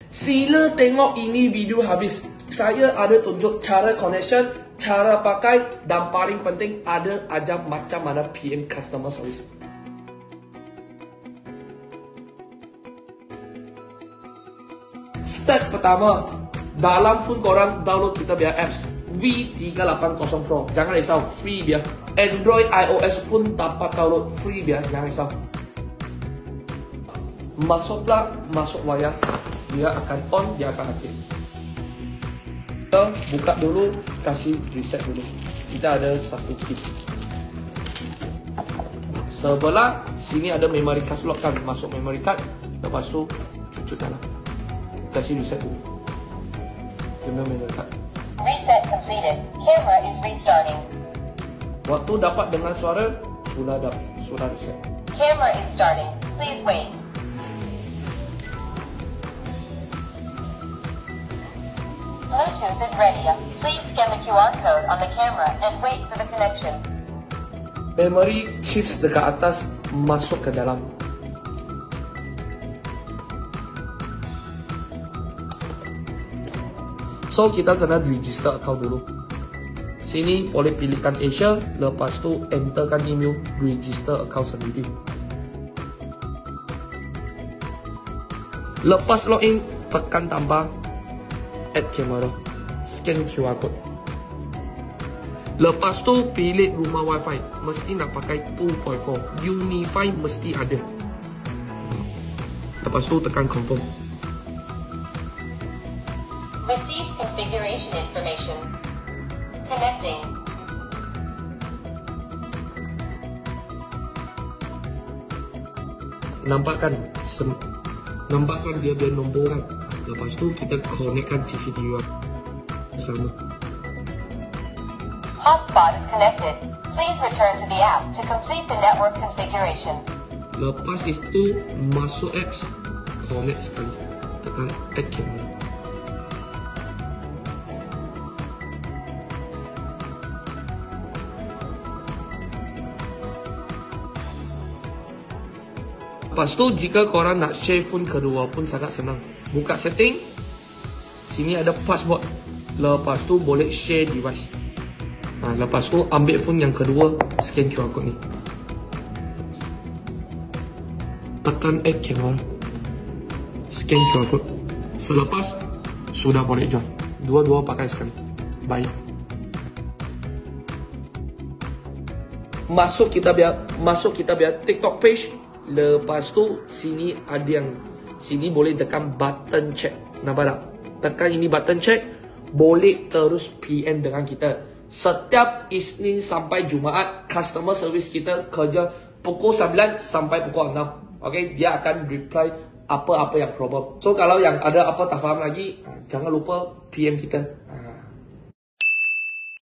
Sila tengok ini video habis. Saya ada tunjuk cara connection, cara pakai, dan paling penting ada ajar macam mana PM customer service. Step pertama, dalam phone korang download kita punya apps V380 Pro. Jangan risau, free biar. Android, iOS pun dapat download free biar. Jangan risau. Masuk wayar, dia akan on, dia akan aktif. Kita buka dulu, kasih reset dulu. Kita ada satu tip. Sebelah sini ada memory card slot kan, masuk memory card, lepas tu cucuk dalam. Kasih reset dulu. Kena memory card. Reset completed. Camera is restarting. Waktu dapat dengar suara, sudah reset. Camera is starting. Please wait. Bluetooth is ready. Please scan the QR code on the camera and wait for the connection. Memory chips dekat atas masuk ke dalam. So kita kena register account dulu. Sini boleh pilihkan Asia, lepas tu enterkan email, register account sendiri. Lepas login, tekan tambah add camera, scan QR code. Lepas tu pilih rumah wifi, mesti nak pakai 2.4, Unify mesti ada. Lepas tu tekan confirm. Receive configuration information. Connecting. Nampakkan dia punya nombor kan. Lepas tu kita connectkan CCTV sama. Hotspot is connected. Please return to the app to complete the network configuration. Lepas itu masuk apps, connect sekali, tekan add camera. Lepas tu jika korang nak share phone kedua pun sangat senang. Buka setting, sini ada password. Lepas tu boleh share device. Lepas tu ambil phone yang kedua, scan QR code ni. Tekan add camera, scan QR code. Selepas sudah boleh join. Dua-dua pakai sekali. Baik. Masuk kita biar TikTok page. Lepas tu sini ada yang sini boleh tekan button check. Nampak tak? Tekan ini button check, boleh terus PM dengan kita. Setiap Isnin sampai Jumaat, customer service kita kerja pukul 9 sampai pukul 6. Okay, dia akan reply apa-apa yang problem. So kalau yang ada apa tak faham lagi, jangan lupa PM kita.